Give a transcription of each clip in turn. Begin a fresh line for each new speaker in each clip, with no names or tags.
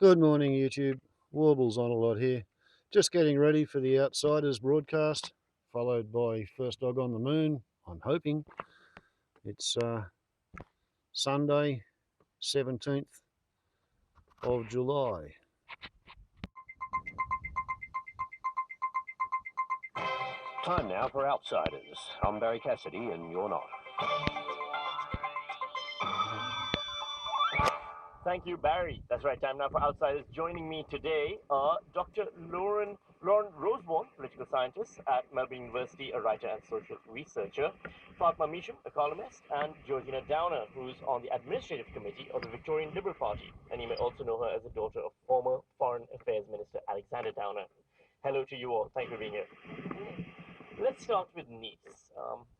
Good morning, YouTube. Warbles on a lot here. Just getting ready for the Outsiders broadcast, followed by First Dog on the Moon. I'm hoping it's Sunday, 17th of July.
Time now for Outsiders. I'm Barry Cassidy, and you're not. Thank you, Barry. That's right. Time now for Outsiders. Joining me today are Dr. Lauren Roseborn, political scientist at Melbourne University, a writer and social researcher, Fatma Measham, a columnist, and Georgina Downer, who's on the administrative committee of the Victorian Liberal Party. And you may also know her as the daughter of former Foreign Affairs Minister Alexander Downer. Hello to you all. Thank you for being here. Let's start with Nice.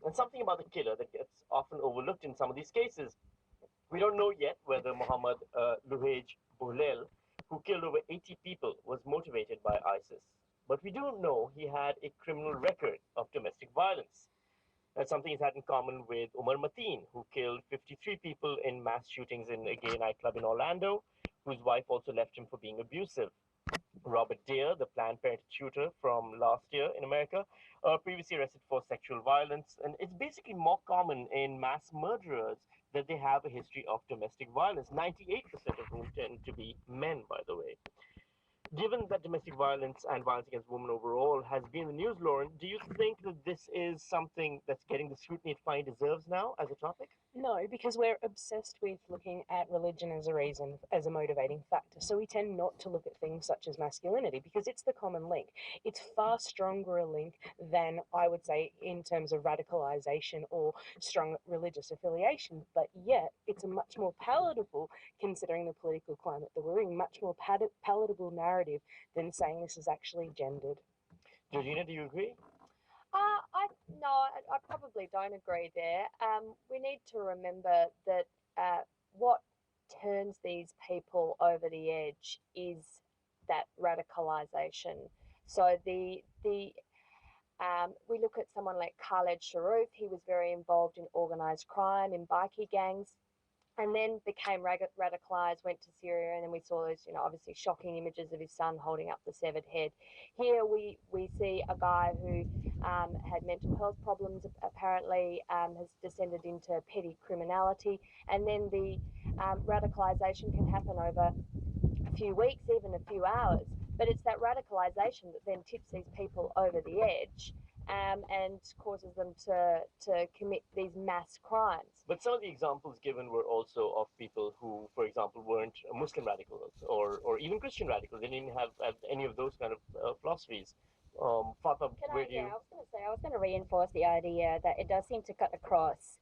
And something about the killer that gets often overlooked in some of these cases. We don't know yet whether Mohammed Luhej Boulel, who killed over 80 people, was motivated by ISIS. But we do know he had a criminal record of domestic violence. That's something he's had in common with Umar Mateen, who killed 53 people in mass shootings in a gay nightclub in Orlando, whose wife also left him for being abusive. Robert Deere, the Planned Parenthood shooter from last year in America, previously arrested for sexual violence. And it's basically more common in mass murderers that they have a history of domestic violence, 98% of whom tend to be men, by the way. Given that domestic violence and violence against women overall has been in the news, Lauren, do you think that this is something that's getting the scrutiny it finally deserves now as a topic?
No, because we're obsessed with looking at religion as a reason, as a motivating factor. So we tend not to look at things such as masculinity because it's the common link. It's far stronger a link than I would say in terms of radicalization or strong religious affiliation. But yet, it's a much more palatable, considering the political climate that we're in, much more palatable narrative than saying this is actually gendered.
Georgina, do you agree?
I no, I probably don't agree there. We need to remember that what turns these people over the edge is that radicalization. So we look at someone like Khaled Sharif. He was very involved in organized crime, in bikie gangs, and then became radicalized, went to Syria, and then we saw those, obviously shocking images of his son holding up the severed head. Here we see a guy who had mental health problems, apparently has descended into petty criminality, and then the radicalization can happen over a few weeks, even a few hours. But it's that radicalization that then tips these people over the edge and causes them to commit these mass crimes.
But some of the examples given were also of people who, for example, weren't Muslim radicals or even Christian radicals. They didn't have any of those kind of philosophies. Fatma, where do you?
I was going to reinforce the idea that it does seem to cut across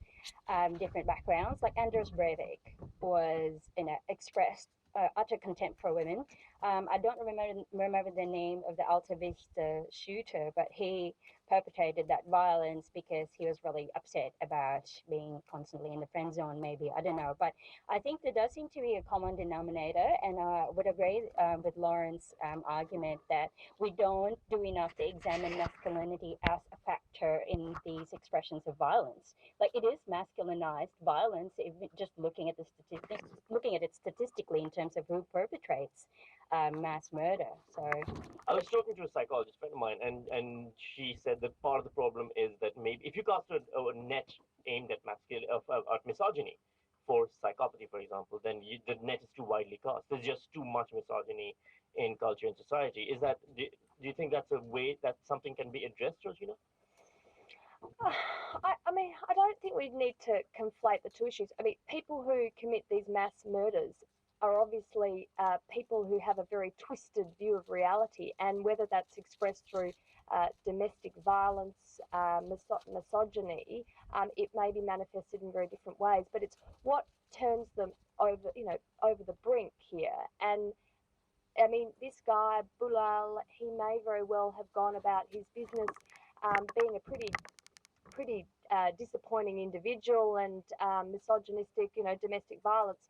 different backgrounds. Like Anders Breivik was, expressed utter contempt for women. I don't remember the name of the Alta Vista shooter, but he perpetrated that violence because he was really upset about being constantly in the friend zone, maybe. I don't know. But I think there does seem to be a common denominator, and I would agree with Lauren's argument that we don't do enough to examine masculinity as a factor in these expressions of violence. Like it is masculinized violence, if just looking at the statistics, looking at it statistically in terms of who perpetrates mass murder. So
I was talking to a psychologist friend of mine, and she said that part of the problem is that maybe if you cast a net aimed at at misogyny for psychopathy, for example, then the net is too widely cast. There's just too much misogyny in culture and society. Do you think that's a way that something can be addressed, Georgina?
I mean, I don't think we need to conflate the two issues. I mean, people who commit these mass murders are obviously people who have a very twisted view of reality, and whether that's expressed through domestic violence, misogyny, it may be manifested in very different ways. But it's what turns them over the brink here. And I mean, this guy Bulal, he may very well have gone about his business being a pretty disappointing individual and misogynistic, domestic violence,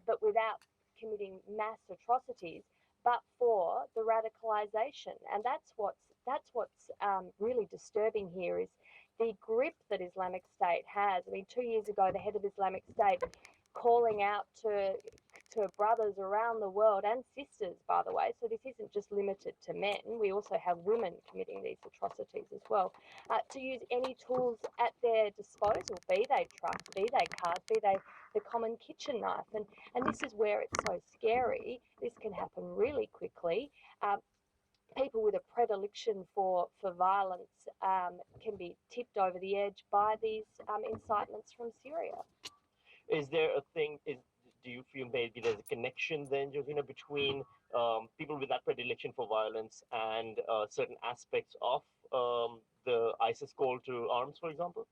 but without committing mass atrocities, but for the radicalization. And that's what's really disturbing here is the grip that Islamic State has. I mean, 2 years ago, the head of Islamic State calling out to brothers around the world and sisters, by the way. So this isn't just limited to men. We also have women committing these atrocities as well. To use any tools at their disposal, be they trucks, be they cars, be they the common kitchen knife. And this is where it's so scary. This can happen really quickly. People with a predilection for violence can be tipped over the edge by these incitements from Syria.
Is there a thing? Do you feel maybe there's a connection then, Josina, between people with that predilection for violence and certain aspects of the ISIS call to arms, for example?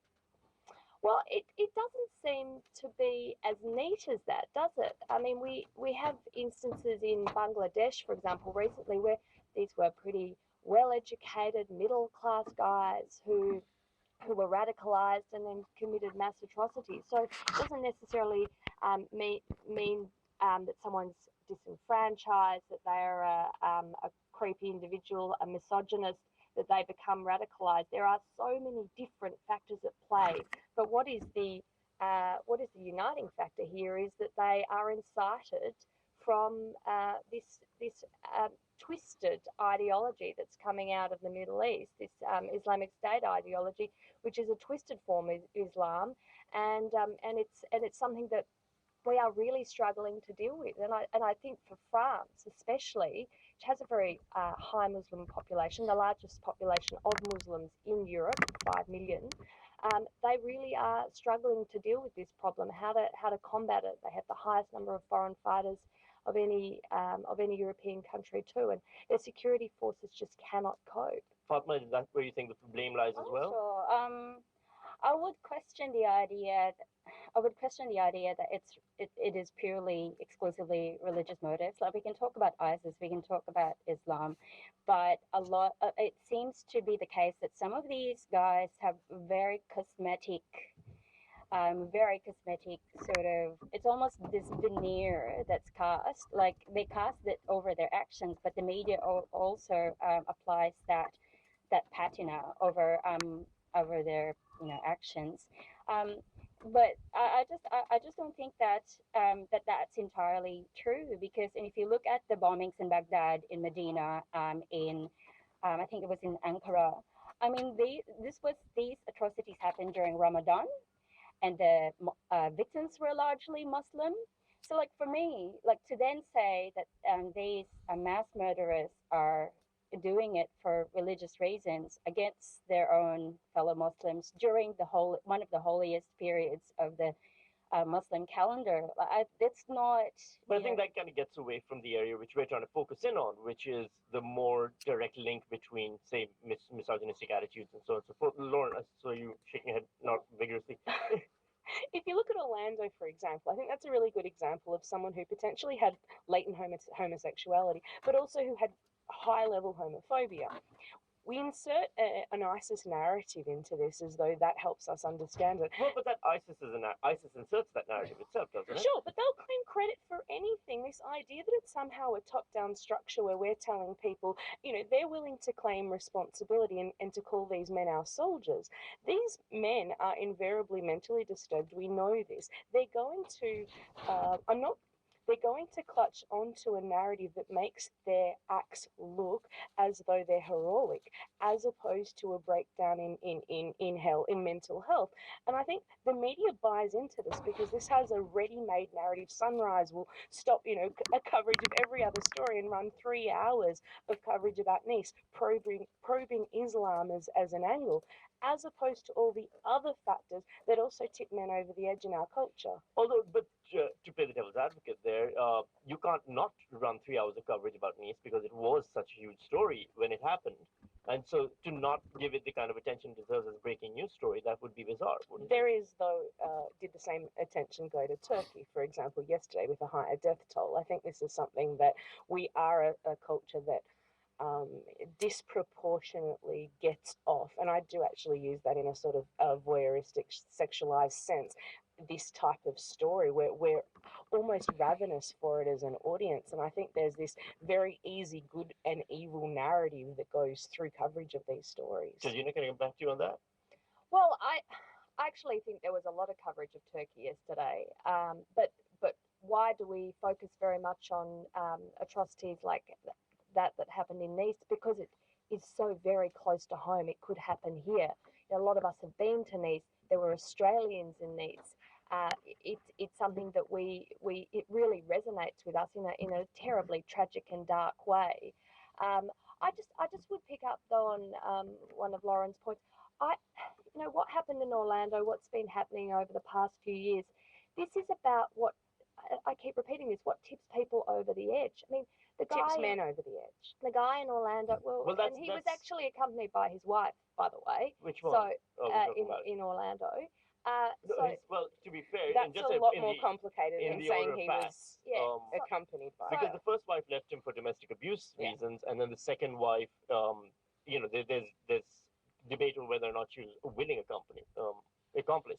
Well, it doesn't seem to be as neat as that, does it? I mean, we have instances in Bangladesh, for example, recently where these were pretty well-educated, middle-class guys who were radicalized and then committed mass atrocities. So it doesn't necessarily mean that someone's disenfranchised, that they're a creepy individual, a misogynist, that they become radicalized. There are so many different factors at play. But what is the uniting factor here is that they are incited from this twisted ideology that's coming out of the Middle East, this Islamic State ideology, which is a twisted form of Islam, and it's something that we are really struggling to deal with. And I think for France, especially, which has a very high Muslim population, the largest population of Muslims in Europe, 5 million, they really are struggling to deal with this problem. How to combat it? They have the highest number of foreign fighters of any European country too, and their security forces just cannot cope.
Fatma, is that where you think the blame lies as well?
Sure. I would question the idea. That it is purely exclusively religious motives. Like, we can talk about ISIS, we can talk about Islam, but it seems to be the case that some of these guys have very cosmetic sort of, it's almost this veneer that's cast, like they cast it over their actions, but the media also applies that patina over their actions. But I just don't think that that's entirely true, because if you look at the bombings in Baghdad, in Medina, in I think it was in Ankara. I mean, these atrocities happened during Ramadan, and the victims were largely Muslim. So, like, for me, like, to then say that these mass murderers are doing it for religious reasons against their own fellow Muslims during one of the holiest periods of the Muslim calendar, that's not.
But I think that kind of gets away from the area which we're trying to focus in on, which is the more direct link between, say, misogynistic attitudes and so on and so forth. Lauren, I saw you shaking your head not vigorously.
If you look at Orlando, for example, I think that's a really good example of someone who potentially had latent homosexuality, but also who had high-level homophobia. We insert an ISIS narrative into this as though that helps us understand it.
Well, but that ISIS inserts that narrative itself, doesn't it?
Sure, but they'll claim credit for anything. This idea that it's somehow a top-down structure where we're telling people, they're willing to claim responsibility and to call these men our soldiers. These men are invariably mentally disturbed. We know this. They're going to, they're going to clutch onto a narrative that makes their acts look as though they're heroic, as opposed to a breakdown in mental health. And I think the media buys into this because this has a ready-made narrative. Sunrise will stop, a coverage of every other story and run 3 hours of coverage about Nice, probing Islam as an angle, as opposed to all the other factors that also tip men over the edge in our culture.
Although, but to play the devil's advocate there, you can't not run 3 hours of coverage about Nice because it was such a huge story when it happened. And so to not give it the kind of attention it deserves as a breaking news story, that would be bizarre, wouldn't it?
There is, though, did the same attention go to Turkey, for example, yesterday with a higher death toll? I think this is something that we are a culture that disproportionately gets off, and I do actually use that in a sort of a voyeuristic, sexualized sense, this type of story where we're almost ravenous for it as an audience. And I think there's this very easy good and evil narrative that goes through coverage of these stories.
So you're not going to get back to you on that?
Well, I actually think there was a lot of coverage of Turkey yesterday, but why do we focus very much on atrocities like that happened in Nice? Because it is so very close to home. It could happen here. A lot of us have been to Nice. There were Australians in Nice. It's something that it really resonates with us in a terribly tragic and dark way. I just would pick up though on one of Lauren's points. I what happened in Orlando, what's been happening over the past few years. This is about what I keep repeating this. What tips people over the edge? I mean,
Tips men over the edge.
the guy in Orlando. Well, and he was actually accompanied by his wife, by the way.
Which one?
So in Orlando.
Well, to be fair,
That's
just
a lot more complicated than saying he was
Yeah.
accompanied by.
because the first wife left him for domestic abuse reasons, and then the second wife, there's debate on whether or not she was a willing accomplice.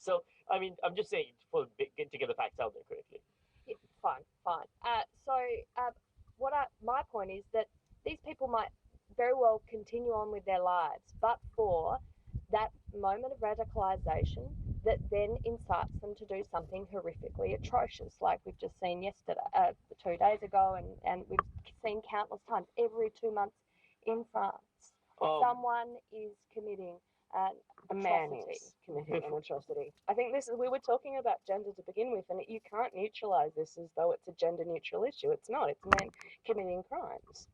So, I mean, I'm just saying to get the facts out there correctly.
Yeah, fine. My point is that these people might very well continue on with their lives, but for that moment of radicalization that then incites them to do something horrifically atrocious, like we've just seen 2 days ago, and we've seen countless times every 2 months in France. Someone is committing
a man is committing an atrocity. I think we were talking about gender to begin with, and you can't neutralize this as though it's a gender neutral issue. It's not. It's men committing crimes.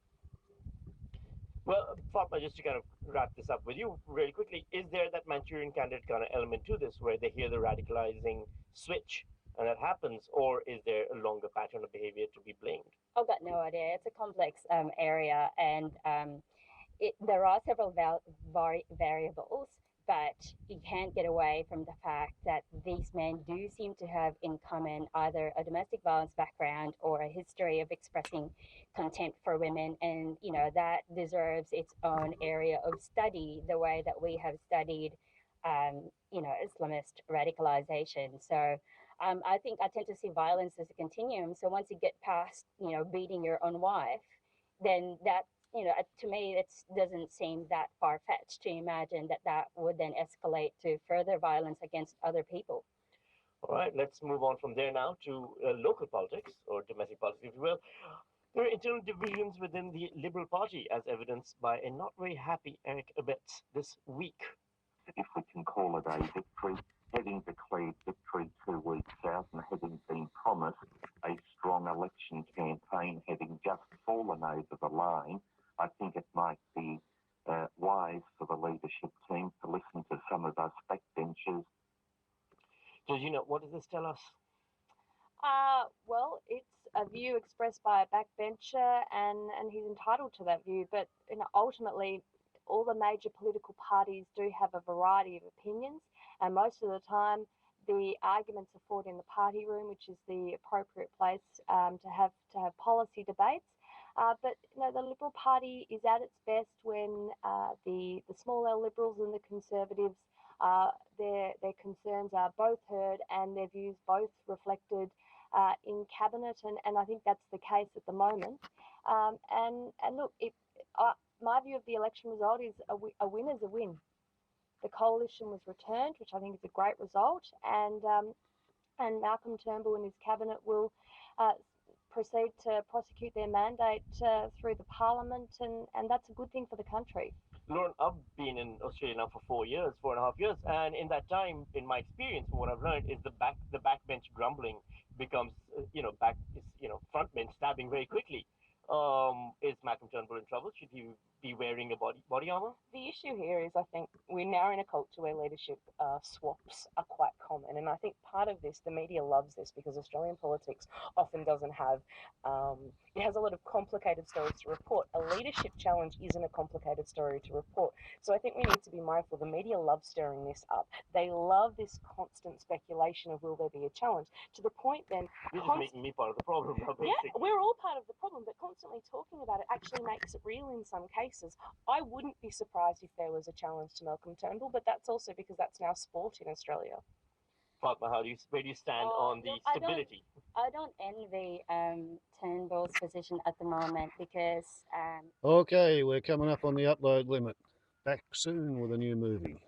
Well, Fatma, just to kind of wrap this up with you really quickly, is there that Manchurian Candidate kind of element to this where they hear the radicalizing switch and that happens, or is there a longer pattern of behavior to be blamed?
I've got no idea. It's a complex area, and there are several variables, but you can't get away from the fact that these men do seem to have in common either a domestic violence background or a history of expressing contempt for women, and that deserves its own area of study, the way that we have studied Islamist radicalization. So I think I tend to see violence as a continuum. So once you get past beating your own wife, then that to me, it doesn't seem that far-fetched to imagine that would then escalate to further violence against other people.
All right, let's move on from there now to local politics, or domestic politics, if you will. There are internal divisions within the Liberal Party, as evidenced by a not very happy Eric Abetz this week.
If we can call it a victory, having declared victory 2 weeks out and having been promised a strong election campaign, having just fallen over the line, I think it might be wise for the leadership team to listen to some of us backbenchers.
Georgina, what does this tell us?
Well, it's a view expressed by a backbencher, and he's entitled to that view. But ultimately, all the major political parties do have a variety of opinions, and most of the time, the arguments are fought in the party room, which is the appropriate place to have policy debates. But the Liberal Party is at its best when the small L Liberals and the Conservatives, their concerns are both heard and their views both reflected in cabinet, and I think that's the case at the moment. And look, my view of the election result is a win is a win. The coalition was returned, which I think is a great result, and Malcolm Turnbull and his cabinet will proceed to prosecute their mandate through the parliament, and that's a good thing for the country.
Lauren, I've been in Australia now for 4.5 years, and in that time, in my experience, from what I've learned, is the backbench grumbling becomes front bench stabbing very quickly. Is Malcolm Turnbull in trouble? Should he be wearing a body armor?
The issue here is, I think we're now in a culture where leadership swaps are quite common, and I think part of this, the media loves this because Australian politics often doesn't have, it has a lot of complicated stories to report. A leadership challenge isn't a complicated story to report. So I think we need to be mindful. The media love stirring this up. They love this constant speculation of will there be a challenge, to the point then...
You're just making me part of the problem now, basically.
Yeah, we're all part of the problem, but constantly talking about it actually makes it real in some cases. I wouldn't be surprised if there was a challenge to Malcolm Turnbull, but that's also because that's now sport in Australia.
Fatma, where do you stand on the stability?
I don't envy Turnbull's position at the moment because...
Okay, we're coming up on the upload limit. Back soon with a new movie.